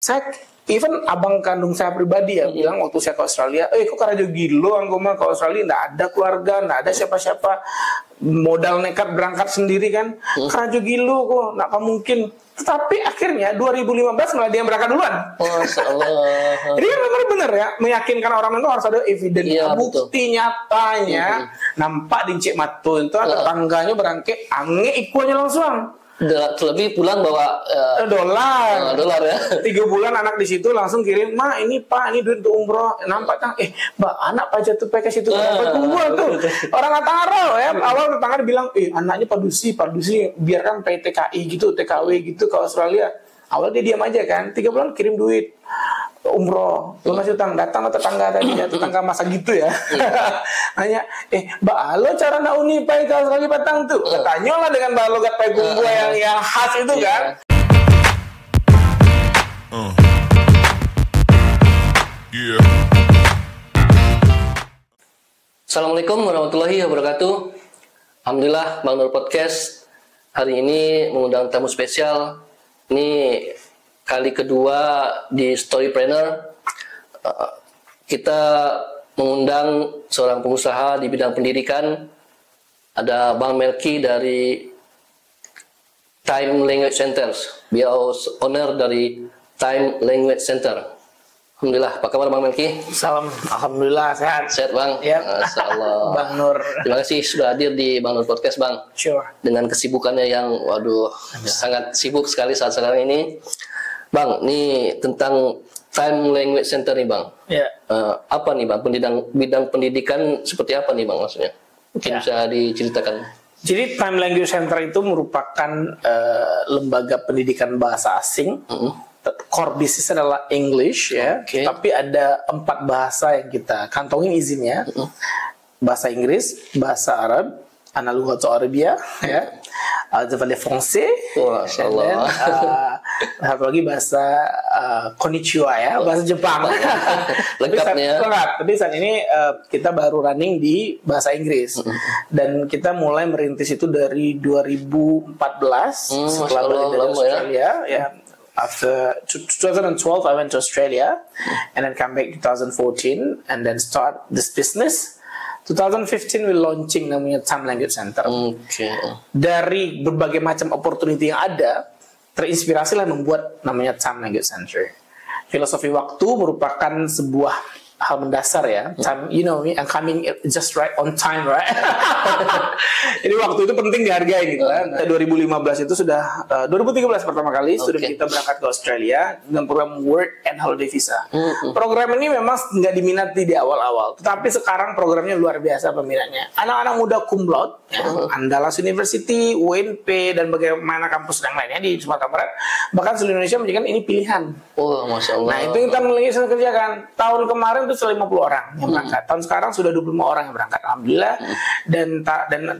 Saya even abang kandung saya pribadi ya bilang waktu saya ke Australia, kok Karajo Gilo anggo mah ke Australia nggak ada keluarga, nggak ada siapa-siapa, modal nekat berangkat sendiri kan, Karajo Gilo kok nggak mungkin. Tetapi akhirnya 2015 malah dia yang berangkat duluan. Masya Allah. Jadi kan benar-benar ya meyakinkan orang itu harus ada evidence, bukti nyatanya. Nampak di Cik Matu itu tetangganya berangkat, ange ikunya langsung. Terlebih pulang bawa dolar ya. 3 bulan anak di situ langsung kirim, "Ma, ini Pak, ini duit untuk umroh." Nampak kan, Mbak, anak Pak jatuh pakai situ kumpul tuh. Orang nggak taruh ya. Awal tetangga bilang, anaknya padusi, biarkan PTKI gitu, TKW gitu ke Australia. Awal dia diam aja kan, 3 bulan kirim duit umroh, lunas utang. Datang ke tetangga tadi ya, tetangga masa gitu ya. Hanya, Mbak, lo cara nak uni pai ke Australia patang tuh. Tanya lah dengan Mbak logat pai gumbu yang khas itu kan. Assalamualaikum warahmatullahi wabarakatuh. Alhamdulillah, Bang Nur Podcast hari ini mengundang tamu spesial. Ini kali kedua di Storypreneur. Kita mengundang seorang pengusaha di bidang pendidikan. Ada Bang Melki dari Time Language Center. Beliau owner dari Time Language Center. Alhamdulillah, apa kabar Bang Melki? Salam, alhamdulillah sehat. Sehat Bang? Ya. Masyaallah. Bang Nur. Terima kasih sudah hadir di Bang Nur Podcast Bang. Sure. Dengan kesibukannya yang sangat sibuk sekali saat sekarang ini. Bang, ini tentang Time Language Center nih Bang. Ya. Apa nih Bang, bidang pendidikan seperti apa nih Bang maksudnya? Mungkin bisa diceritakan. Jadi Time Language Center itu merupakan lembaga pendidikan bahasa asing. Core business adalah English ya, tapi ada 4 bahasa yang kita kantongin izinnya. Bahasa Inggris, bahasa Arab, ana lughatu Arabia ya, le français, dan satu lagi bahasa konnichiwa ya, bahasa Jepang. Lengkapnya. Tapi saat ini kita baru running di bahasa Inggris dan kita mulai merintis itu dari 2014 setelah balik dari Australia ya. After 2012, I went to Australia and then come back 2014 and then start this business. 2015 we launching namanya Time Language Center. Dari berbagai macam opportunity yang ada, terinspirasilah membuat namanya Time Language Center. Filosofi waktu merupakan sebuah hal mendasar ya. Time, you know me, I'm coming just right on time, right? Jadi waktu itu penting dihargai gitu kan. 2015 itu sudah 2013 pertama kali student kita berangkat ke Australia dengan program Work and Holiday Visa. Program ini memang nggak diminati di awal-awal, tetapi sekarang programnya luar biasa peminatnya. Anak-anak muda cum laude, Andalas University, UNP dan bagaimana kampus yang lainnya di Sumatera Barat, bahkan seluruh Indonesia menjadikan ini pilihan. Masya Allah. Nah itu kita mulai kerjakan. Tahun kemarin itu 50 orang yang berangkat. Tahun sekarang sudah 25 orang yang berangkat. Alhamdulillah. Dan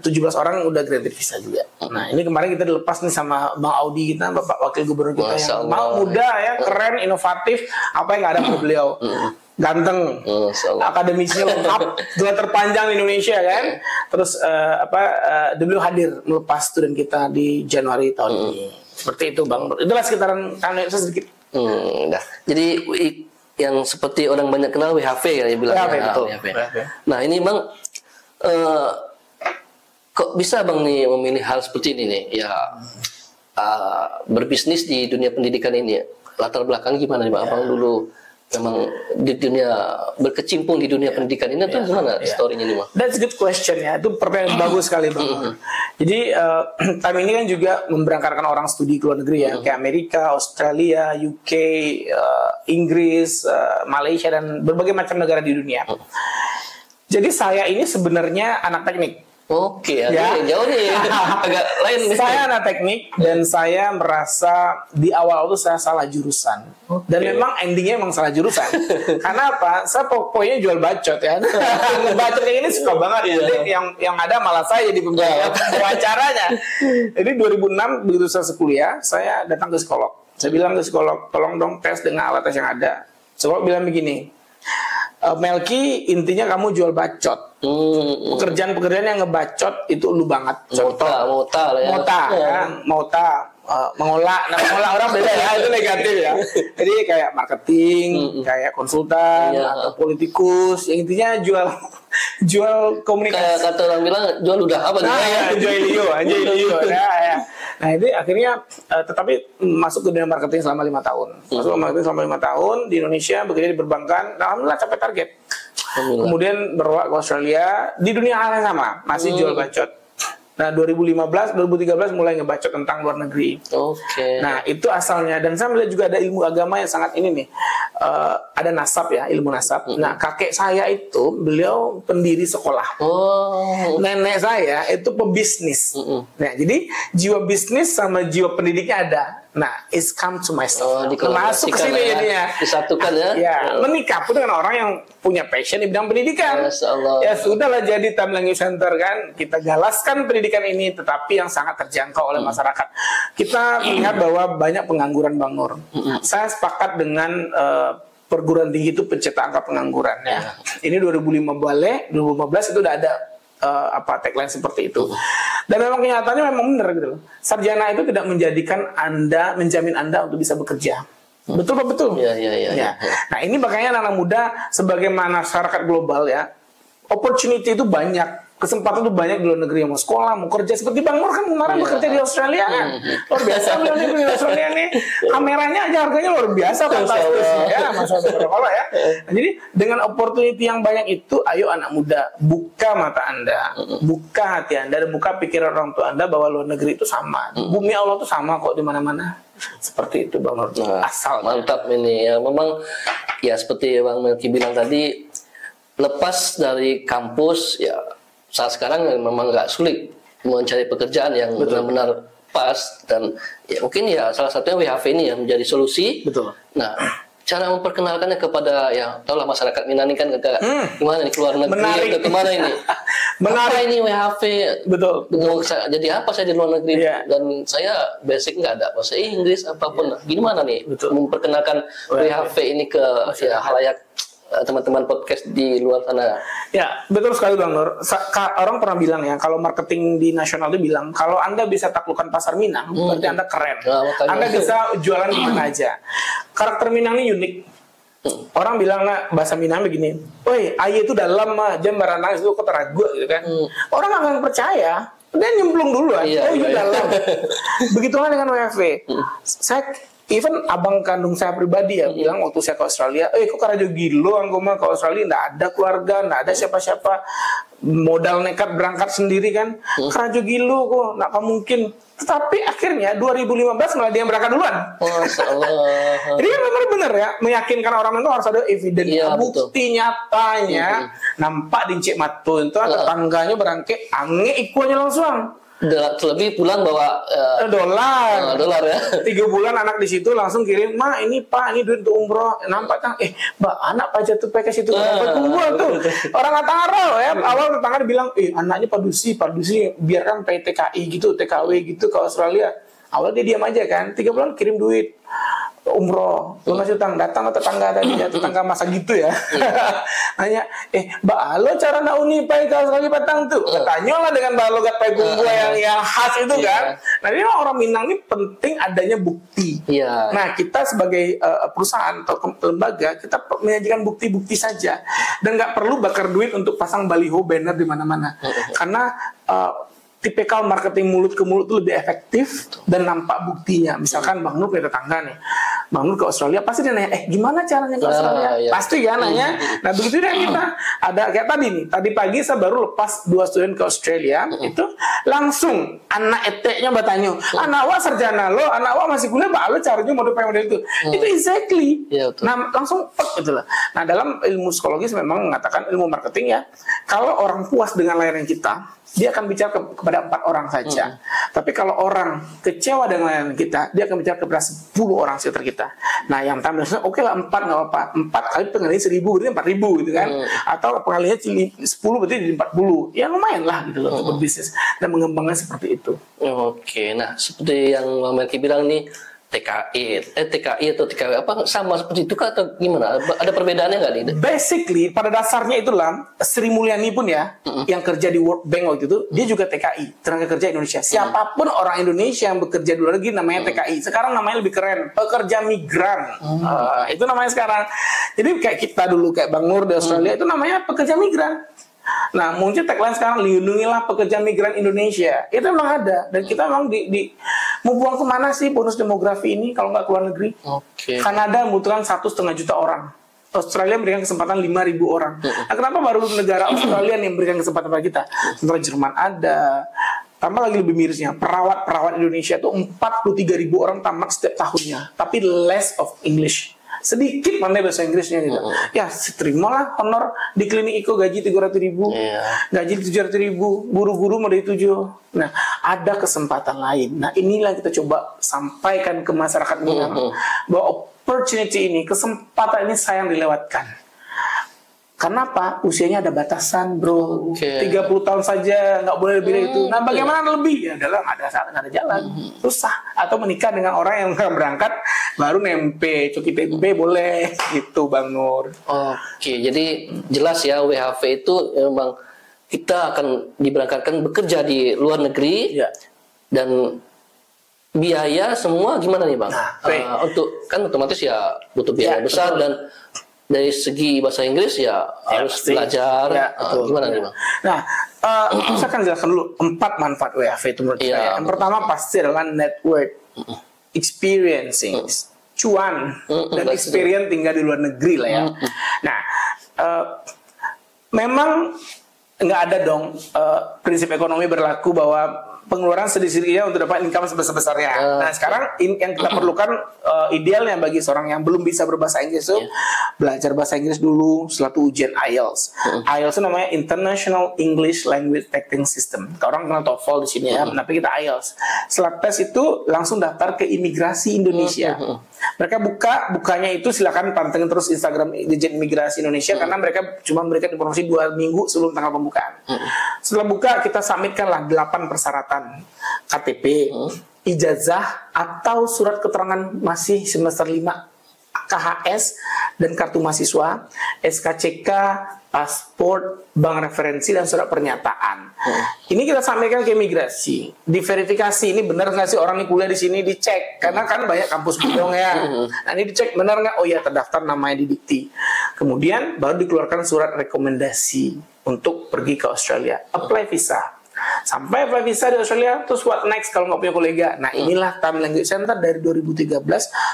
17 orang udah granted visa juga. Nah ini kemarin kita dilepas nih sama Bang Audi kita, Bapak Wakil Gubernur kita yang muda ya, keren, inovatif. Apa yang nggak ada pada beliau. Ganteng, akademisinya lengkap, gelar terpanjang di Indonesia kan. Terus beliau hadir melepas student kita di Januari tahun ini. Seperti itu Bang. Itulah sekitaran sedikit. Jadi yang seperti orang banyak kenal WHV ya bilang. WHV. Nah ini Bang, kok bisa Bang nih memilih hal seperti ini nih? Ya berbisnis di dunia pendidikan ini. Latar belakang gimana nih Bang? Abang dulu memang di dunia berkecimpung di dunia pendidikan ini tuh gimana story-nya nih Bang? That's a good question ya. Itu pertanyaan bagus sekali Bang. Jadi Time ini kan juga memberangkatkan orang studi ke luar negeri ya, kayak Amerika, Australia, UK, Inggris, Malaysia dan berbagai macam negara di dunia. Jadi saya ini sebenarnya anak teknik. Oke, jauh nih, agak lain. Saya anak teknik dan saya merasa di awal itu saya salah jurusan. Dan memang endingnya memang salah jurusan. Karena apa? Saya pokoknya jual bacot ya. Bacot kayak ini suka banget. Jadi yang ada malah saya jadi pembicaranya. Jadi 2006 begitu saya kuliah, saya datang ke psikolog. Saya bilang ke psikolog, tolong dong tes dengan alat tes yang ada. Psikolog bilang begini, Melki, intinya kamu jual bacot. Pekerjaan-pekerjaan yang ngebacot itu lu banget. Contoh, mota lah ya. Mota. mengolah orang beda ya, itu negatif ya. Jadi kayak marketing, kayak konsultan atau politikus, yang intinya jual komunikasi. Kayak kata orang bilang jual udah apa nih? Jual Leo. Ya. Nah ini akhirnya tetapi masuk ke dunia marketing selama 5 tahun. Masuk ke marketing selama 5 tahun di Indonesia, bekerja di perbankan, alhamdulillah capai target. Kemudian berwak ke Australia di dunia hal yang sama, masih jual bacot. Nah 2013 mulai ngebacot tentang luar negeri. Nah itu asalnya, dan saya melihat juga ada ilmu agama yang sangat ini nih, ada nasab ya, ilmu nasab. Nah kakek saya itu beliau pendiri sekolah. Nenek saya itu pebisnis. Nah jadi jiwa bisnis sama jiwa pendidiknya ada. Nah, it's come to myself. Masuk ke sini jadinya. Disatukan ya. Ya, menikah pun dengan orang yang punya passion di bidang pendidikan. Ya sudahlah, jadi Time Language Center kan kita galaskan pendidikan ini, tetapi yang sangat terjangkau oleh masyarakat. Kita melihat bahwa banyak pengangguran, Bang Nur. Saya sepakat dengan perguruan tinggi itu pencetak angka pengangguran ya. Ini 2015 itu udah ada tagline seperti itu. Dan memang kenyataannya memang benar gitu loh. Sarjana itu tidak menjamin Anda untuk bisa bekerja. Betul Pak, betul. Ya. Nah, ini makanya anak muda sebagaimana masyarakat global ya, opportunity itu banyak. Kesempatan itu banyak di luar negeri, mau sekolah, mau kerja. Seperti Bang Nur kan kemarin bekerja di Australia kan. Luar biasa beliau di Australia nih. Kameranya aja harganya luar biasa, fantastis ya, masa berapa ya. Nah, jadi dengan opportunity yang banyak itu, ayo anak muda, buka mata Anda, buka hati Anda, dan buka pikiran orang tua Anda bahwa luar negeri itu sama. Bumi Allah itu sama kok di mana-mana. Seperti itu Bang Nur. Asal. Mantap ini ya. Memang ya seperti Bang Melki bilang tadi, lepas dari kampus ya, saat sekarang memang nggak sulit mencari pekerjaan yang benar-benar pas, dan ya mungkin ya salah satunya WHV ini yang menjadi solusi. Nah, cara memperkenalkannya kepada ya tahulah masyarakat Minang ini kan gimana nih keluar negeri atau kemana ini? Apa ini WHV? Jadi apa saya di luar negeri? Dan saya basic nggak ada bahasa Inggris apapun. Gimana nih memperkenalkan WHV ini ke ya halayak teman-teman podcast di luar sana? Ya, betul sekali Bang Nur. Orang pernah bilang ya, kalau marketing di nasional itu bilang, kalau Anda bisa taklukkan pasar Minang, berarti Anda keren. Anda bisa jualan di mana aja. Karakter Minang ini unik. Orang bilang bahasa Minang begini, woi, aye itu dalam mah, jam baranang itu kota ragu gitu kan. Orang nggak akan percaya. Dia nyemplung duluan. Itu dalam. Begitulah dengan WFV. Even abang kandung saya pribadi ya bilang waktu saya ke Australia, kok karajo gilo anggoma ke Australia, nggak ada keluarga, nggak ada siapa-siapa, modal nekat berangkat sendiri kan, karajo gilo kok, nggak mungkin. Tetapi akhirnya 2015 malah dia yang berangkat duluan. Jadi kan memang benar ya, meyakinkan orang itu harus ada evidence, bukti nyatanya, nampak di Cik Matu itu tetangganya berangkat, ange ikunya langsung. Terlebih pulang bawa dolar ya. 3 bulan anak di situ langsung kirim, "Ma, ini Pak, ini duit untuk umroh." Nampak kan? Mbak, anak Pak jatuh pakai situ. Kumpul tuh. Orang Ataro ya. Awal tetangga bilang, anaknya padusi, biarkan PTKI gitu, TKW gitu ke Australia. Awal dia diam aja kan. 3 bulan kirim duit umroh, lunas utang, datang ke tetangga tadi ya, tetangga masa gitu ya. Nanya, Mbak, halo cara nak uni pai kau sekali patang tuh. Tanya lah dengan bahasa logat pai gua yang khas itu kan. Nah ini orang Minang ini penting adanya bukti. Nah kita sebagai perusahaan atau lembaga, kita menyajikan bukti-bukti saja, dan nggak perlu bakar duit untuk pasang baliho banner di mana-mana, karena tipikal marketing mulut ke mulut itu lebih efektif dan nampak buktinya. Misalkan Bang Nur punya tetangga nih, Bang Nur ke Australia, pasti dia nanya, gimana caranya ke Australia? Pasti kan nanya. Nah begitu deh kita. Ada kayak tadi nih, tadi pagi saya baru lepas 2 student ke Australia, itu langsung anak eteknya bertanya, anak wa sarjana lo, anak wa masih kuliah, Pak lo caranya model itu. Itu exactly. Nah langsung gitu lah. Nah dalam ilmu psikologis memang mengatakan, ilmu marketing ya, kalau orang puas dengan layanan kita, dia akan bicara kepada 4 orang saja. Tapi kalau orang kecewa dengan layanan kita, dia akan bicara kepada 10 orang sekitar kita. Nah, yang tampilnya oke lah 4 nggak apa-apa. 4 kali pengalinya 1000 berarti 4000 gitu kan. Atau pengalinya 10 berarti jadi 40. Ya lumayan lah gitu loh untuk berbisnis dan mengembangkan seperti itu. Oke, nah seperti yang Bang Melki bilang nih, TKI atau TKW apa sama seperti itu kah atau gimana? Ada perbedaannya nggak nih? Basically pada dasarnya itulah Sri Mulyani pun ya yang kerja di World Bank waktu itu dia juga TKI, tenaga kerja Indonesia. Siapapun orang Indonesia yang bekerja di luar negeri namanya TKI. Sekarang namanya lebih keren, pekerja migran. Itu namanya sekarang. Jadi kayak kita dulu kayak Bang Nur di Australia itu namanya pekerja migran. Nah, muncul tagline sekarang, lindungilah pekerja migran Indonesia. Itu memang ada. Dan kita memang mau buang kemana sih bonus demografi ini kalau nggak ke luar negeri? Kanada membutuhkan 1,5 juta orang. Australia memberikan kesempatan 5.000 orang. Nah, kenapa baru negara Australia yang memberikan kesempatan pada kita? Sementara Jerman ada. Tambah lagi lebih mirisnya, perawat Indonesia itu 43.000 orang tamat setiap tahunnya. Tapi less of English. Sedikit pandai bahasa Inggrisnya gitu. Ya, terimalah honor di klinik Iko gaji 300.000, gaji 700.000, guru-guru mau dari 7. Nah, ada kesempatan lain. Nah, inilah kita coba sampaikan ke masyarakat Minang bahwa opportunity ini, kesempatan ini sayang dilewatkan. Kenapa? Usianya ada batasan, bro. 30 tahun saja, nggak boleh lebih dari itu. Nah, bagaimana lebih? Ya adalah nggak ada jalan. Susah. Atau menikah dengan orang yang nggak berangkat, baru nempe, cuki tempe boleh. Gitu, Bang Nur. Jadi jelas ya WHV itu memang kita akan diberangkatkan bekerja di luar negeri. Dan biaya semua gimana nih, Bang? Untuk kan otomatis ya butuh biaya besar dan dari segi bahasa Inggris ya harus belajar. Gimana nih, Bang? Nah, saya akan jelaskan dulu 4 manfaat WHV itu menurut saya. Yang pertama pasti adalah network, experiencing, cuan, dan experience tinggal di luar negeri lah ya. Nah, memang nggak ada dong prinsip ekonomi berlaku bahwa pengeluaran sedikit-sedikitnya untuk dapat income sebesar-besarnya. Nah, sekarang yang kita perlukan idealnya bagi seorang yang belum bisa berbahasa Inggris itu belajar bahasa Inggris dulu setelah itu ujian IELTS. IELTS itu namanya International English Language Testing System. Orang kenal TOEFL di sini ya, tapi kita IELTS. Setelah tes itu langsung daftar ke imigrasi Indonesia. Mereka bukanya itu silakan pantengin terus Instagram Dijen Imigrasi Indonesia karena mereka cuma memberikan informasi 2 minggu sebelum tanggal pembukaan. Setelah buka kita submitkanlah 8 persyaratan. KTP, ijazah atau surat keterangan masih semester 5, KHS dan kartu mahasiswa, SKCK, paspor, bank referensi dan surat pernyataan. Ini kita sampaikan ke imigrasi, diverifikasi ini benar nggak sih orang ini kuliah di sini, dicek karena kan banyak kampus bodong ya. Nah, ini dicek benar nggak? Oh ya, terdaftar namanya di Dikti. Kemudian baru dikeluarkan surat rekomendasi untuk pergi ke Australia, apply visa. Sampai apply visa di Australia, terus what next kalau nggak punya kolega? Nah, inilah Time Language Center dari 2013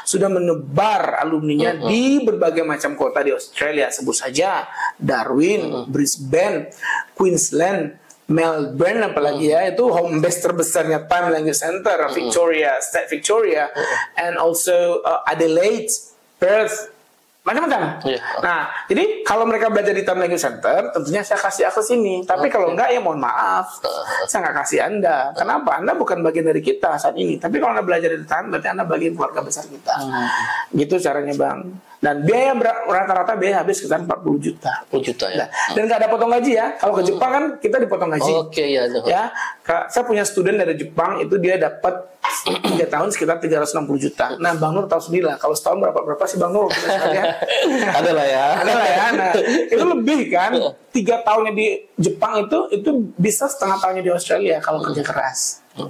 sudah menebar alumninya di berbagai macam kota di Australia. Sebut saja Darwin, Brisbane, Queensland, Melbourne, apalagi ya, itu home base terbesarnya Time Language Center, Victoria, State Victoria, and also Adelaide, Perth, macam-macam. Nah, jadi kalau mereka belajar di Time Language Center, tentunya saya kasih akses ini. Tapi kalau enggak, ya mohon maaf, saya nggak kasih Anda. Kenapa? Anda bukan bagian dari kita saat ini. Tapi kalau Anda belajar di Time, berarti Anda bagian keluarga besar kita. Gitu caranya, Bang. Dan biaya rata-rata biaya habis sekitar 40 juta. 40 juta ya. Nah, dan nggak ada potong gaji ya. Kalau ke Jepang kan kita dipotong gaji. Ya, saya punya student dari Jepang itu dia dapat 3 tahun sekitar 360 juta. Nah, Bang Nur tahu sendiri lah. Kalau setahun berapa sih Bang Nur? Ada lah ya. Nah, itu lebih kan. 3 tahunnya di Jepang itu bisa setengah tahunnya di Australia kalau kerja keras. Nah,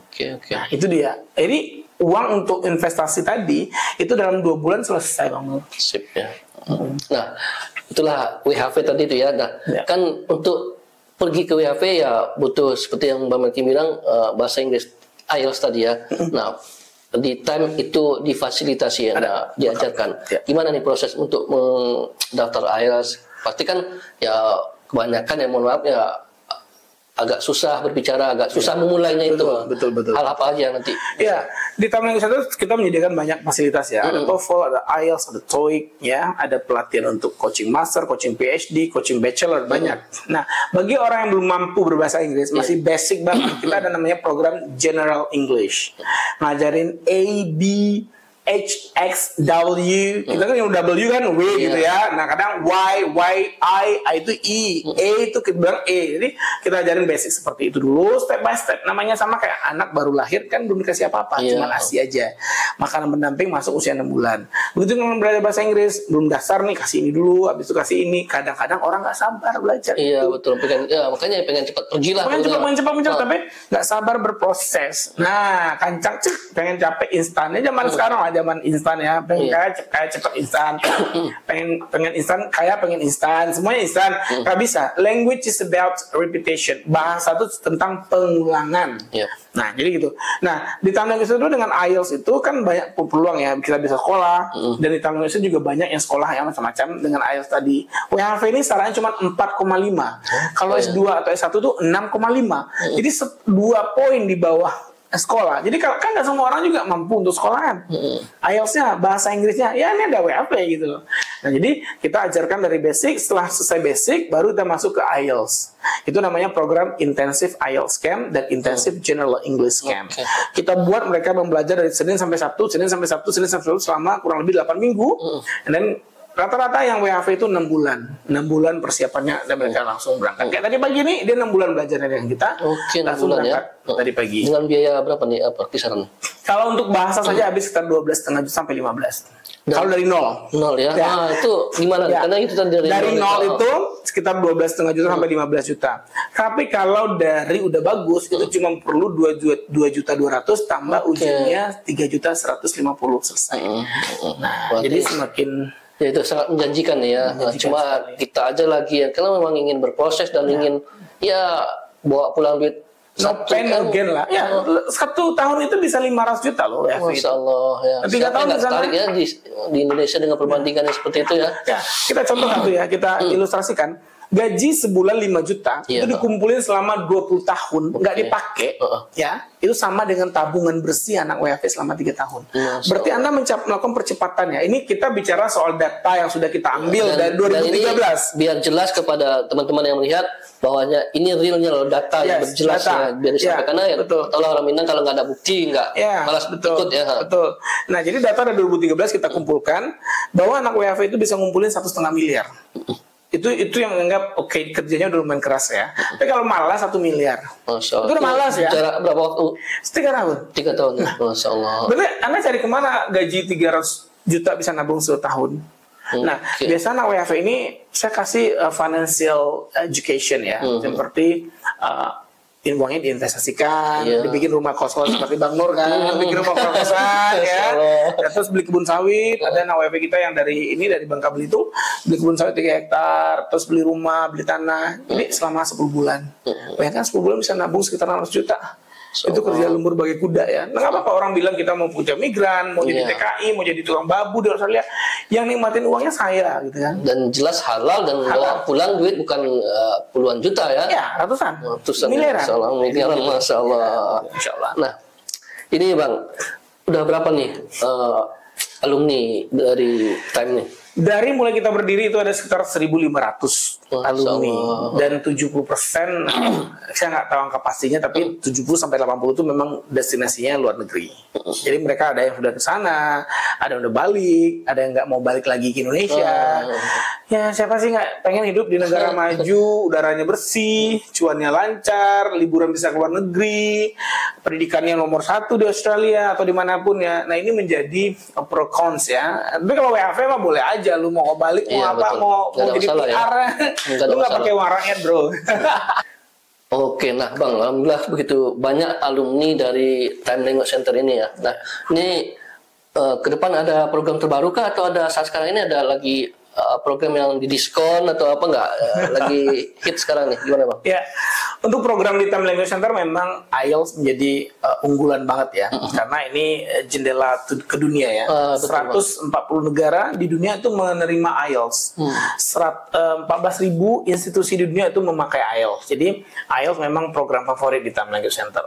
itu dia. Jadi uang untuk investasi tadi itu dalam 2 bulan selesai, Bang Nur. Sip ya. Nah, itulah WHV tadi itu ya. Nah, kan untuk pergi ke WHV ya butuh seperti yang Bang Melki bilang bahasa Inggris IELTS tadi ya. Nah, di Time itu difasilitasi ya, diajarkan. Gimana nih proses untuk mendaftar IELTS? Pasti kan ya kebanyakan ya, mohon maaf ya, agak susah berbicara, agak susah memulainya itu. Betul. Hal apa aja nanti? Ya, di Time Language Center kita menyediakan banyak fasilitas ya. Ada TOEFL, ada IELTS, ada TOEIC, ya. Ada pelatihan untuk coaching master, coaching PhD, coaching bachelor, banyak. Nah, bagi orang yang belum mampu berbahasa Inggris, masih basic banget, kita ada namanya program General English. Ngajarin A, B, H, X, W, kita kan yang W kan W gitu ya. Nah kadang Y, I itu I, E itu kita bilang E. Jadi kita ajarin basic seperti itu dulu, step by step. Namanya sama kayak anak baru lahir kan belum dikasih apa-apa, cuma ASI aja. Makanan pendamping masuk usia 6 bulan. Begitu belajar bahasa Inggris, belum dasar nih kasih ini dulu, habis itu kasih ini. Kadang-kadang orang nggak sabar belajar. Iya betul, makanya pengen cepat pergi lah. Pengen cepat, tapi nggak sabar berproses. Nah kancang pengen capek instannya zaman sekarang lah. Zaman instan ya, pengen kayak cepat instan, pengen instan, kayak pengen instan, semuanya instan, nggak bisa. Language is about repetition. Bahasa itu tentang pengulangan. Nah, jadi gitu. Nah, di Tahun Language itu dengan IELTS itu kan banyak peluang ya, kita bisa sekolah, dan di Tahun Language juga banyak yang sekolah yang macam-macam dengan IELTS tadi. WHV ini sarannya cuma 4,5. Kalau S2 atau S1 itu 6,5. Jadi 2 poin di bawah sekolah. Jadi kan nggak semua orang juga mampu untuk sekolahan. IELTS-nya, bahasa Inggrisnya, ya ini ada WHV gitu loh. Nah, jadi kita ajarkan dari basic, setelah selesai basic, baru kita masuk ke IELTS. Itu namanya program Intensive IELTS Camp dan Intensive General English Camp. Kita buat mereka belajar dari Senin sampai Sabtu selama kurang lebih 8 minggu. Dan rata-rata yang WHV itu 6 bulan. 6 bulan persiapannya dan mereka langsung berangkat. Kayak tadi pagi nih, dia 6 bulan belajar dengan kita. Langsung berangkat tadi pagi. Dengan biaya berapa nih kisaran? Kalau untuk bahasa saja habis sekitar 12,5 juta sampai 15. Kalau dari nol ya. Nah, itu gimana? Karena itu dari nol itu sekitar 12,5 juta sampai 15 juta. Tapi kalau dari udah bagus itu cuma perlu 2.200.000 tambah ujiannya 3.150.000 selesai. Nah, jadi semakin ya itu sangat menjanjikan ya. Cuma sekali. Kita aja lagi ya, kalau memang ingin berproses dan ingin bawa pulang duit pain again lah. Ya, 1 tahun itu bisa 500 juta loh. Masya Allah ya. 3 tahun nggak tertarik ya di Indonesia dengan perbandingan yang seperti itu ya. Ya, kita contoh satu ya, kita ilustrasikan. Gaji sebulan 5 juta itu dikumpulin selama 20 tahun nggak dipakai ya, itu sama dengan tabungan bersih anak WHV selama 3 tahun. Berarti Anda melakukan percepatannya. Ini kita bicara soal data yang sudah kita ambil dari 2013. Biar jelas kepada teman-teman yang melihat bahwanya ini realnya loh, data yang berjelas ya, biar disampaikan ya. Tolong orang Minang kalau nggak ada bukti nggak malas ikut ya. Betul. Nah, jadi data dari 2013 kita kumpulkan bahwa anak WHV itu bisa ngumpulin 1,5 miliar. Itu yang anggap kerjanya udah lumayan keras ya. Tapi kalau malas 1 miliar. Masya Allah. Itu udah malas ya. Jarak berapa waktu? 3 tahun. 3 tahun. Masya Allah. Berarti Anda cari kemana gaji 300 juta bisa nabung 1 tahun? Nah, biasanya anak WHV ini saya kasih financial education ya. Seperti uangnya diinvestasikan, dibikin rumah kos-kos seperti Bang Nur kan, bikin rumah kos-kosan ya. Terus beli kebun sawit, ada anak WP kita yang dari Bangka Belitung, beli kebun sawit 3 hektar, terus beli rumah, beli tanah. Ini selama 10 bulan. Bayangkan 10 bulan bisa nabung sekitar 600 juta. Itu kerja lembur bagi kuda ya. Nah, nggak apa-apa orang bilang kita mau kerja migran, mau jadi TKI, mau jadi tukang babu di Australia. Yang nikmatin uangnya saya gitu kan. Dan jelas halal dan pulang duit bukan puluhan juta ya. Ya, ratusan miliaran. Masya Allah. Nah, ini Bang, udah berapa nih alumni dari Time nih? Dari mulai kita berdiri itu ada sekitar 1.500 alumni dan 70% saya nggak tahu angka pastinya, tapi 70-80 itu memang destinasinya luar negeri. Jadi mereka ada yang sudah ke sana, ada yang udah balik, ada yang nggak mau balik lagi ke Indonesia. Ya siapa sih nggak pengen hidup di negara maju, udaranya bersih, cuannya lancar, liburan bisa ke luar negeri, pendidikannya nomor 1 di Australia atau dimanapun ya. Nah ini menjadi pro cons ya. Tapi kalau WHV mah boleh aja, lu mau balik mau jadi PR ya. Lu nggak pakai uang rakyat bro. Oke, nah Bang, alhamdulillah begitu banyak alumni dari Time Language Center ini ya. Nah ini ke depan ada program terbaru kah, atau ada saat sekarang ini ada lagi program yang didiskon atau apa nggak? Lagi hit sekarang nih, gimana Bang? Ya, untuk program di Time Language Center memang IELTS menjadi unggulan banget ya, karena ini jendela ke dunia ya. 140 negara di dunia itu menerima IELTS. 14.000 institusi di dunia itu memakai IELTS. Jadi IELTS memang program favorit di Time Language Center.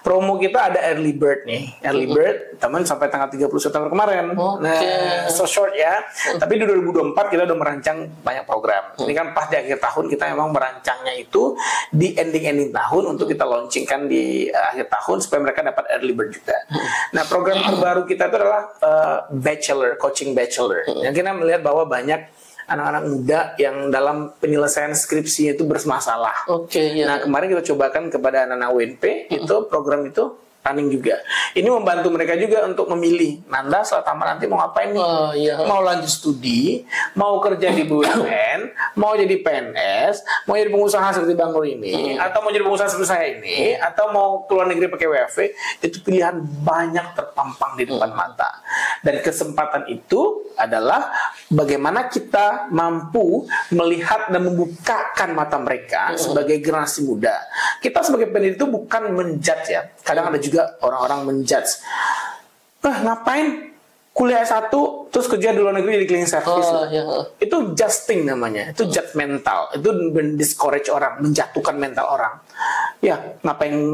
Promo kita ada early bird nih, early bird teman sampai tanggal 30 September kemarin. Nah, so short ya. Tapi di 2024 kita udah merancang banyak program. Ini kan pas di akhir tahun kita memang merancangnya itu di ending ending tahun untuk kita launchingkan di akhir tahun supaya mereka dapat early bird juga. Nah, program terbaru kita itu adalah coaching bachelor. Yang kita melihat bahwa banyak anak-anak muda yang dalam penyelesaian skripsinya itu bermasalah. Nah, kemarin kita cobakan kepada anak-anak UNP, itu program itu running juga. Ini membantu mereka juga untuk memilih, Nanda setelah tamat nanti mau ngapain nih? Mau lanjut studi, mau kerja di BUMN, mau jadi PNS, mau jadi pengusaha seperti Bang Nur ini, atau mau jadi pengusaha seperti saya ini, atau mau keluar negeri pakai WFV, itu pilihan banyak terpampang di depan mata. Dan kesempatan itu adalah bagaimana kita mampu melihat dan membukakan mata mereka sebagai generasi muda. Kita sebagai pendidik itu bukan menjudge ya. Kadang ada juga orang-orang menjudge. Ngapain kuliah S1 terus kerja di luar negeri di cleaning service? Itu judging namanya. Itu judgmental. Itu discourage orang, menjatuhkan mental orang. Ya,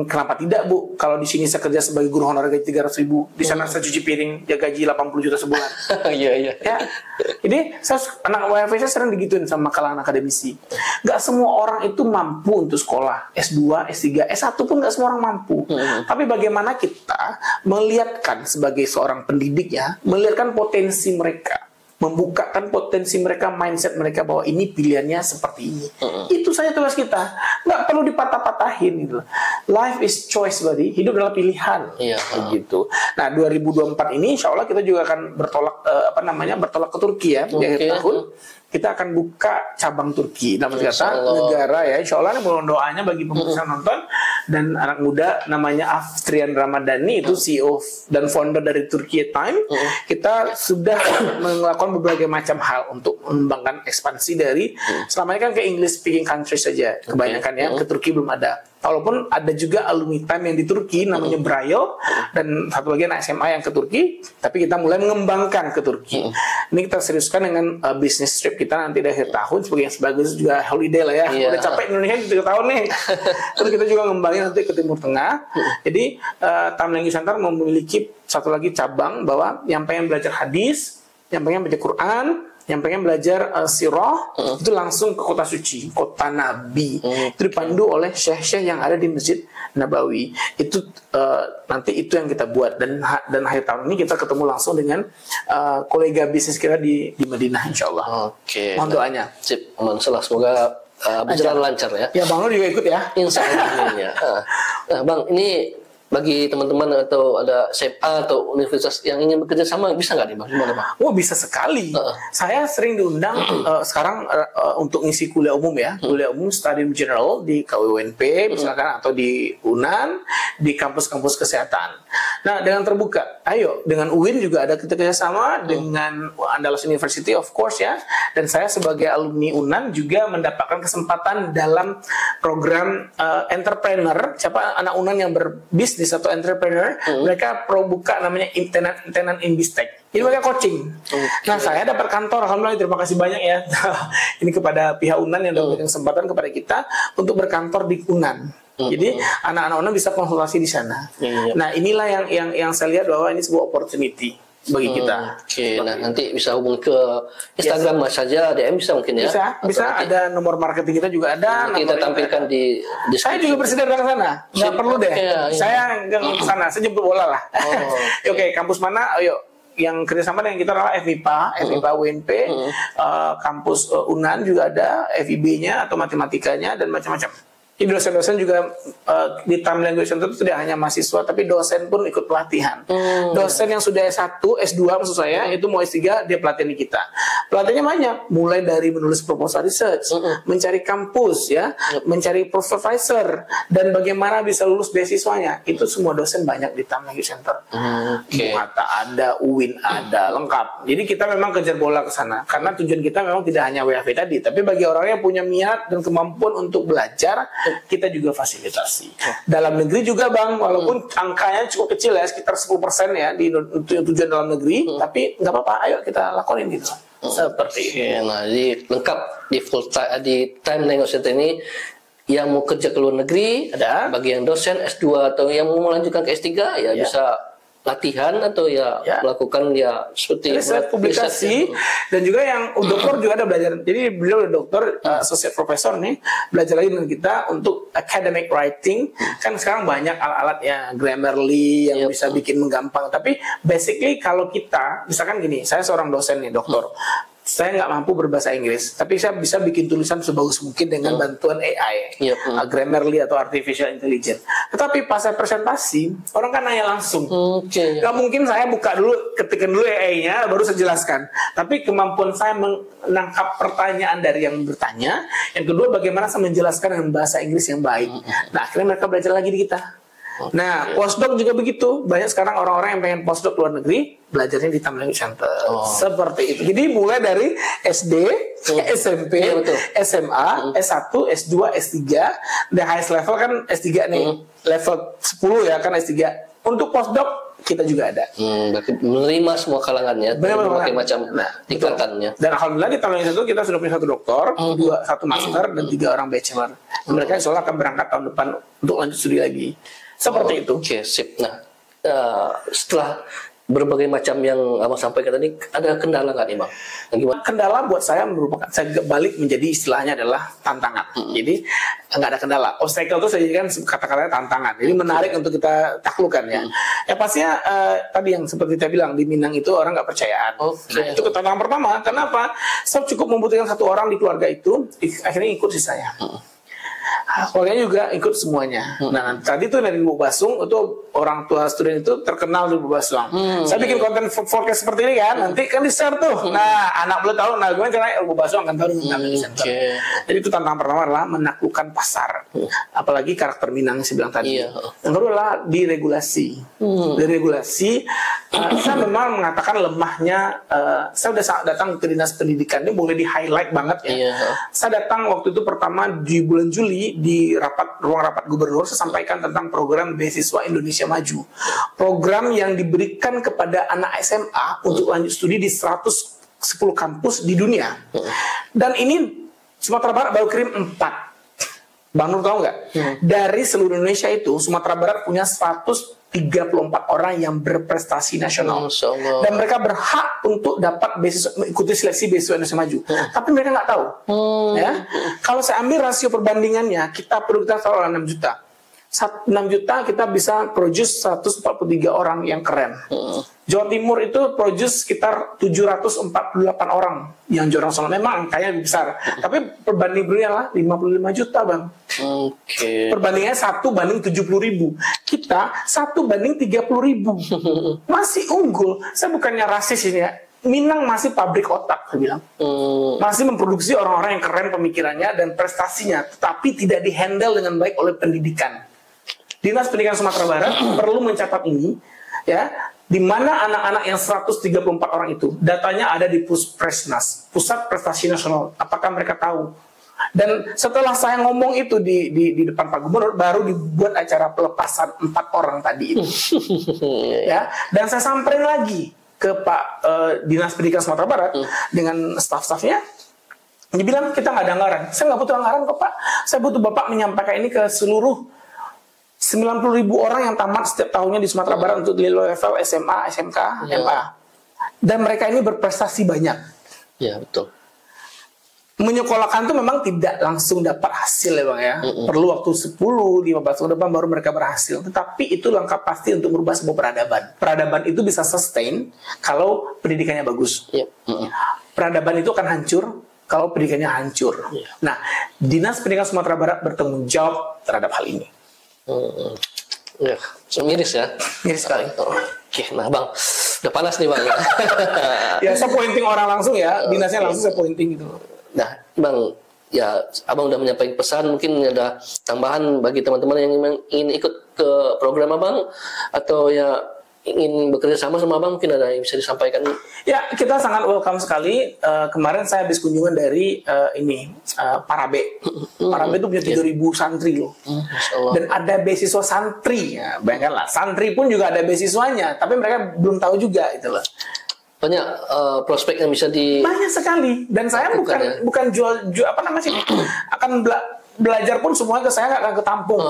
kenapa tidak, Bu? Kalau di sini saya kerja sebagai guru honorer gaji 300.000, di sana saya cuci piring, dia gaji 80 juta sebulan. Ya. Ini anak WFV saya sering digituin sama kalangan akademisi. Gak semua orang itu mampu untuk sekolah S2, S3, S1 pun gak semua orang mampu. Tapi bagaimana kita melihatkan sebagai seorang pendidik ya, melihatkan potensi mereka, membukakan potensi mereka, mindset mereka bahwa ini pilihannya seperti ini. Itu saja tugas kita. Nggak perlu dipatah-patahin gitu. Life is choice, buddy. Hidup adalah pilihan. Gitu. Nah, 2024 ini insya Allah kita juga akan bertolak ke Turki ya di akhir tahun. Kita akan buka cabang Turki dalam kata negara ya. Insya Allah mohon doanya bagi pemirsa nonton dan anak muda namanya Aftrian Ramadhani, itu CEO dan founder dari Turki Time. Kita sudah melakukan berbagai macam hal untuk mengembangkan ekspansi dari selama ini kan ke English speaking country saja kebanyakan ya, ke Turki belum ada. Walaupun ada juga alumni Time yang di Turki namanya Brayo, dan satu lagi anak SMA yang ke Turki, tapi kita mulai mengembangkan ke Turki. Ini kita seriuskan dengan business trip kita nanti di akhir tahun sebagai yang sebagus juga holiday lah ya. Udah capek Indonesia 3 tahun nih. Terus kita juga ngembangin nanti ke Timur Tengah. Jadi Time Language Center memiliki satu lagi cabang bahwa yang pengen belajar hadis, yang pengen baca Quran, yang pengen belajar sirah, itu langsung ke kota suci, kota Nabi. Itu dipandu oleh syekh-syekh yang ada di Masjid Nabawi. Itu nanti itu yang kita buat, dan akhir tahun ini kita ketemu langsung dengan kolega bisnis kita di Madinah, insya Allah. Mohon doanya. Sip, semoga berjalan lancar ya. Ya, Bang Nur juga ikut ya. Insya Allah. Nah, Bang, ini bagi teman-teman atau ada SMA atau universitas yang ingin bekerja sama, bisa nggak nih Bang? Gimana Bang? Wah, bisa sekali. Saya sering diundang sekarang untuk ngisi kuliah umum ya, kuliah umum Studium General di KWUNP misalkan, atau di UNAN, di kampus-kampus kesehatan. Nah, dengan terbuka, ayo, dengan UIN juga ada kita kerjasama, dengan Andalas University of course ya, dan saya sebagai alumni UNAN juga mendapatkan kesempatan dalam program entrepreneur, siapa anak UNAN yang berbisnis atau entrepreneur, mereka buka namanya Tenant in Bistek. Jadi mereka coaching. Nah, saya dapat kantor, alhamdulillah, terima kasih banyak ya. Ini kepada pihak UNAN yang memberikan kesempatan kepada kita untuk berkantor di UNAN. Jadi anak-anak UNAN bisa konsultasi di sana. Nah, inilah yang saya lihat bahwa ini sebuah opportunity bagi kita. Nah, nanti bisa hubung ke Instagram Mas saja, DM bisa mungkin ya. Bisa ada nomor marketing kita juga ada. Kita tampilkan di saya juga bersedia ke sana. Nggak perlu deh. Saya nggak ke sana, saya jemput bola lah. Oke, kampus mana? Ayo. Yang kerjasama dengan kita adalah FIPA UNP, kampus UNAN juga ada, FIB-nya atau matematikanya, dan macam-macam. Jadi dosen-dosen juga di Time Language Center itu tidak hanya mahasiswa, tapi dosen pun ikut pelatihan. Dosen yang sudah S1, S2 maksud saya, itu mau S3, dia pelatihan di kita. Pelatihannya banyak, mulai dari menulis proposal research, mencari kampus, ya, mencari profesor, dan bagaimana bisa lulus beasiswanya. Itu semua dosen banyak di Time Language Center. Mata ada, UIN ada, lengkap. Jadi kita memang kejar bola ke sana, karena tujuan kita memang tidak hanya WFV tadi, tapi bagi orang yang punya minat dan kemampuan untuk belajar, kita juga fasilitasi. Dalam negeri juga Bang, walaupun angkanya cukup kecil ya, sekitar 10% ya di tujuan dalam negeri, tapi nggak apa-apa, ayo kita lakonin gitu. Seperti itu. Nah, jadi lengkap di Time Language Center ini. Yang mau kerja ke luar negeri, ada bagi yang dosen S2 atau yang mau melanjutkan ke S3 ya bisa latihan atau ya melakukan ya seperti riset publikasi dan juga yang dokter juga ada belajar. Jadi beliau dokter associate professor nih belajar lagi dengan kita untuk academic writing. Kan sekarang banyak alat-alat ya Grammarly yang bisa bikin menggampang. Tapi basically kalau kita misalkan gini, saya seorang dosen nih dokter. Saya nggak mampu berbahasa Inggris, tapi saya bisa bikin tulisan sebagus mungkin dengan bantuan AI, Grammarly atau Artificial Intelligence. Tetapi pas saya presentasi, orang kan nanya langsung. Nggak mungkin saya buka dulu, ketikkan dulu AI-nya, baru saya jelaskan. Tapi kemampuan saya menangkap pertanyaan dari yang bertanya. Yang kedua, bagaimana saya menjelaskan dengan bahasa Inggris yang baik. Nah, akhirnya mereka belajar lagi di kita. Nah, postdoc juga begitu. Banyak sekarang orang-orang yang pengen postdoc luar negeri, belajarnya di Tamil Language Center. Seperti itu. Jadi mulai dari SD, SMP, SMA, S1, S2, S3. The highest level kan S3 nih. Level 10 ya kan S3. Untuk postdoc kita juga ada. Berarti menerima semua kalangannya, berbagai macam tingkatannya. Dan alhamdulillah di Tamil Language Center kita sudah punya 1 doktor, 1 master, dan 3 orang bachelor. Mereka insya Allah akan berangkat tahun depan untuk lanjut studi lagi. Seperti itu. Oke, sip. Nah, setelah berbagai macam yang Abang sampaikan tadi, ada kendala nggak nih Bang? Gimana? Kendala buat saya merupakan, saya balik menjadi istilahnya adalah tantangan. Jadi nggak ada kendala. Obstacle itu saya jadikan kata-katanya tantangan. Jadi menarik untuk kita taklukkan ya. Ya pastinya tadi yang seperti saya bilang di Minang itu orang nggak percayaan. Nah, itu tantangan pertama. Kenapa? Saya cukup membutuhkan 1 orang di keluarga itu, akhirnya ikut si saya. Keluarganya juga ikut semuanya. Nah, tadi tuh dari Lubuk Basung itu orang tua student itu terkenal di Lubuk Basung. Saya bikin konten forecast seperti ini kan, nanti kan di-share tuh. Nah, anak belum tahu, nah gue karena Lubuk Basung akan tahu dengan center. Jadi itu tantangan pertama adalah menaklukkan pasar. Apalagi karakter Minang yang saya bilang tadi. Yang kedua adalah diregulasi. Diregulasi, saya memang mengatakan lemahnya. Saya udah datang ke dinas pendidikan, ini boleh di-highlight banget ya. Saya datang waktu itu pertama di bulan Juli di ruang rapat gubernur, saya sampaikan tentang program beasiswa Indonesia Maju. Program yang diberikan kepada anak SMA untuk lanjut studi di 110 kampus di dunia. Dan ini Sumatera Barat baru kirim 4. Bang Nur tahu nggak? Dari seluruh Indonesia itu Sumatera Barat punya 134 orang yang berprestasi nasional. Dan mereka berhak untuk dapat beasiswa, mengikuti seleksi beasiswa Indonesia Maju. Tapi mereka nggak tahu. Ya, kalau saya ambil rasio perbandingannya, kita taruh 6 juta. 6 juta kita bisa produce 143 orang yang keren. Jawa Timur itu produce sekitar 748 orang yang juara nasional. Memang angkanya lebih besar. Tapi perbandingannya lah 55 juta Bang. Perbandingannya 1 banding 70.000. Kita 1 banding 30.000. Masih unggul. Saya bukannya rasis ini ya. Minang masih pabrik otak, saya bilang. Masih memproduksi orang-orang yang keren pemikirannya dan prestasinya. Tetapi tidak dihandle dengan baik oleh pendidikan. Dinas Pendidikan Sumatera Barat perlu mencatat ini, ya, di mana anak-anak yang 134 orang itu, datanya ada di Puspresnas, Pusat Prestasi Nasional. Apakah mereka tahu? Dan setelah saya ngomong itu di depan Pak Gubernur, baru dibuat acara pelepasan 4 orang tadi itu. Ya, dan saya samperin lagi ke Pak Dinas Pendidikan Sumatera Barat dengan staf-stafnya. Dia bilang kita nggak ada anggaran. Saya nggak butuh anggaran kok Pak. Saya butuh Bapak menyampaikan ini ke seluruh 90.000 orang yang tamat setiap tahunnya di Sumatera Barat untuk di level SMA, SMK, MA. Dan mereka ini berprestasi banyak. Ya, betul. Menyekolahkan itu memang tidak langsung dapat hasil ya Bang ya. Perlu waktu 10-15 tahun depan baru mereka berhasil. Tetapi itu langkah pasti untuk merubah sebuah peradaban. Peradaban itu bisa sustain kalau pendidikannya bagus. Peradaban itu akan hancur kalau pendidikannya hancur. Nah, Dinas Pendidikan Sumatera Barat bertanggung jawab terhadap hal ini. Ya, miris ya. Miris sekali. Oke, nah Bang, udah panas nih Bang. Ya, saya pointing orang langsung ya, dinasnya langsung saya pointing gitu. Nah, Bang, ya Abang udah menyampaikan pesan, mungkin ada tambahan bagi teman-teman yang ingin ikut ke program Abang atau ya ingin bekerja sama Abang, mungkin ada yang bisa disampaikan. Ya, kita sangat welcome sekali. Kemarin saya habis kunjungan dari Parabe. Parabe itu punya 3.000 santri loh. Dan ada beasiswa santri. Ya, bayangkanlah, santri pun juga ada beasiswanya, tapi mereka belum tahu juga itu loh. Banyak prospek yang bisa di... Banyak sekali. Dan saya bukan jual apa namanya sih, akan belajar pun semuanya ke saya nggak akan ketampung.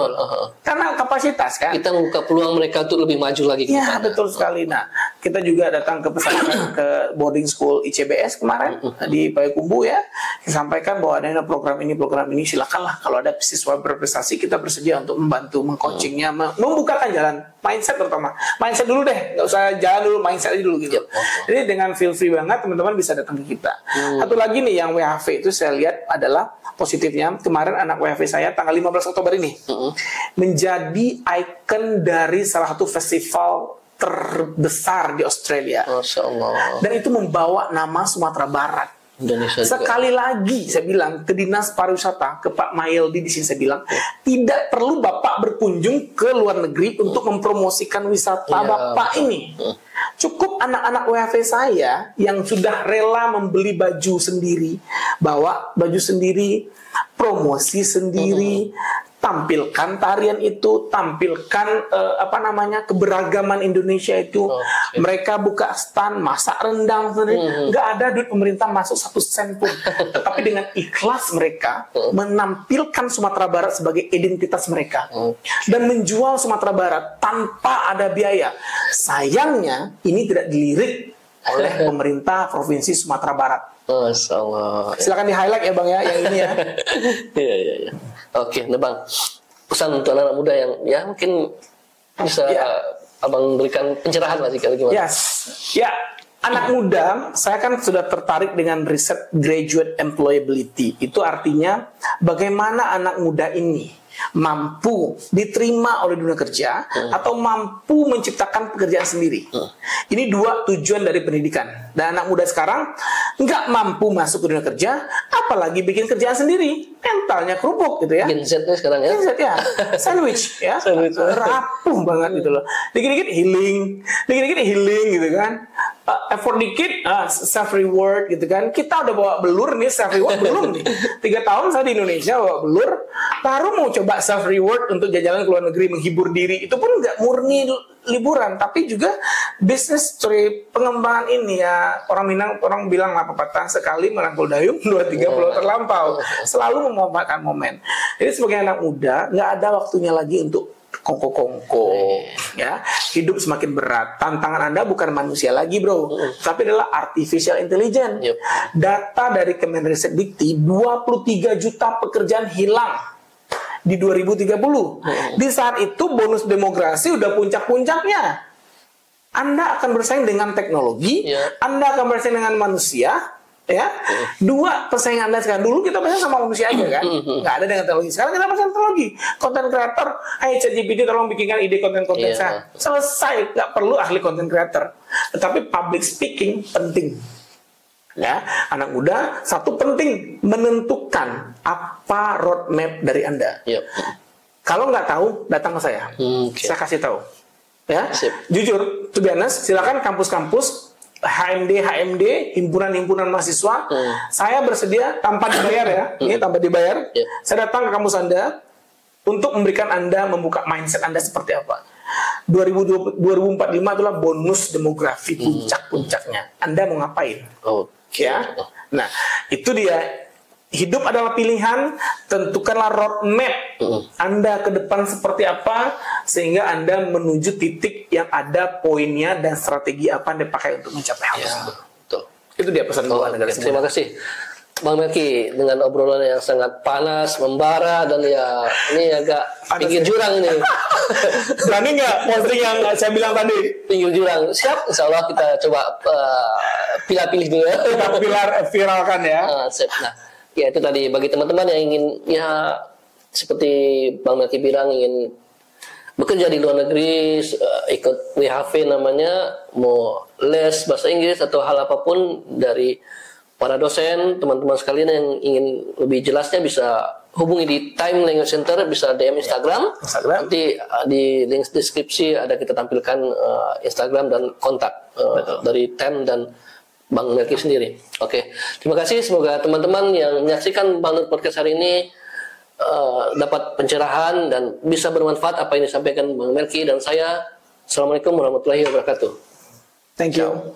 Karena kapasitas kan. Kita membuka peluang mereka untuk lebih maju lagi. Ya, betul sekali. Nah, kita juga datang ke pesantren ke boarding school ICBS kemarin di Payakumbuh ya. Disampaikan bahwa ada program ini, silakanlah kalau ada siswa berprestasi kita bersedia untuk membantu, mengcoachingnya, membukakan jalan mindset terutama. Mindset dulu deh, nggak usah jalan dulu, mindset aja dulu gitu. Jadi dengan feel free banget teman-teman bisa datang ke kita. Satu lagi nih yang WHV itu saya lihat adalah positifnya, kemarin anak WHV saya tanggal 15 Oktober ini menjadi ikon dari salah satu festival terbesar di Australia. Masya Allah. Dan itu membawa nama Sumatera Barat. Indonesia Sekali juga. lagi saya bilang ke Dinas Pariwisata, ke Pak Mayeldi di sini saya bilang, tidak perlu Bapak berkunjung ke luar negeri untuk mempromosikan wisata Bapak ini. Cukup anak-anak WHV saya yang sudah rela membeli baju sendiri, bawa baju sendiri, promosi sendiri, tampilkan tarian itu, tampilkan keberagaman Indonesia itu. Mereka buka stand, masak rendang sendiri. Nggak ada duit pemerintah masuk 1 sen pun. Tetapi dengan ikhlas mereka menampilkan Sumatera Barat sebagai identitas mereka dan menjual Sumatera Barat tanpa ada biaya. Sayangnya ini tidak dilirik oleh pemerintah Provinsi Sumatera Barat. Masya Allah. Silakan di highlight ya Bang ya, yang ini ya. Iya. Oke, nah Bang, pesan untuk anak-anak muda yang ya mungkin bisa Abang berikan pencerahan lah jika gimana. Yes. Ya, anak muda, saya kan sudah tertarik dengan riset graduate employability. Itu artinya bagaimana anak muda ini mampu diterima oleh dunia kerja atau mampu menciptakan pekerjaan sendiri. Ini 2 tujuan dari pendidikan. Dan anak muda sekarang nggak mampu masuk ke dunia kerja, apalagi bikin kerjaan sendiri. Mentalnya kerupuk gitu ya. Gen Z sekarang ya. Gen Z ya. Sandwich ya. Rapuh banget gitu loh. Dikit-dikit healing gitu kan. Effort dikit, self reward gitu kan. Kita udah bawa belur nih, self reward belum nih. 3 tahun saya di Indonesia bawa belur, baru mau coba self reward untuk jalan-jalan ke luar negeri, menghibur diri. Itu pun nggak murni liburan, tapi juga business story pengembangan ini ya. Orang bilang apa patah sekali merangkul dayung, 2-3 pulau terlampau. Selalu memanfaatkan momen. Jadi sebagai anak muda nggak ada waktunya lagi untuk kongko-kongko ya. Hidup semakin berat. Tantangan Anda bukan manusia lagi bro, tapi adalah artificial intelligence. Data dari Kemenristek Dikti, 23 juta pekerjaan hilang di 2030. Di saat itu bonus demografi udah puncak-puncaknya. Anda akan bersaing dengan teknologi, Anda akan bersaing dengan manusia. Ya, 2 persaingan Anda sekarang. Dulu kita bersaing sama manusia aja kan, nggak ada dengan teknologi. Sekarang kita bersaing teknologi. Content creator, hey ChatGPT tolong bikinkan ide konten-konten saya. Selesai, nggak perlu ahli content creator. Tetapi public speaking penting. Ya, anak muda satu penting menentukan apa roadmap dari Anda. Kalau nggak tahu, datang ke saya. Saya kasih tahu. Ya, jujur, to be honest, silakan kampus-kampus. HMD, himpunan-himpunan mahasiswa, saya bersedia tanpa dibayar ya, ini tanpa dibayar, saya datang ke kampus Anda untuk memberikan Anda, membuka mindset Anda seperti apa. 2045 itulah bonus demografi puncak-puncaknya. Anda mau ngapain? Ya, nah itu dia. Hidup adalah pilihan, tentukanlah roadmap Anda ke depan seperti apa, sehingga Anda menuju titik yang ada poinnya dan strategi apa yang dipakai untuk mencapai hal tersebut. Itu dia pesan gua. Terima kasih Bang Melki dengan obrolan yang sangat panas, membara, dan ya ini agak pinggir jurang ini. Berani nggak posting yang saya bilang tadi? Pinggir jurang. Siap, insya Allah kita coba pilih-pilih dulu ya. Kita viralkan ya. Nah, ya itu tadi bagi teman-teman yang ingin ya seperti Bang Melki bilang ingin bekerja di luar negeri, ikut WHV namanya, mau les bahasa Inggris atau hal apapun dari para dosen, teman-teman sekalian yang ingin lebih jelasnya bisa hubungi di Time Language Center, bisa DM Instagram. Nanti di link deskripsi ada kita tampilkan Instagram dan kontak dari Time dan Bang Melki sendiri. Oke, terima kasih. Semoga teman-teman yang menyaksikan Bang Nur Podcast hari ini dapat pencerahan dan bisa bermanfaat apa yang disampaikan Bang Melki dan saya. Assalamualaikum warahmatullahi wabarakatuh. Thank you.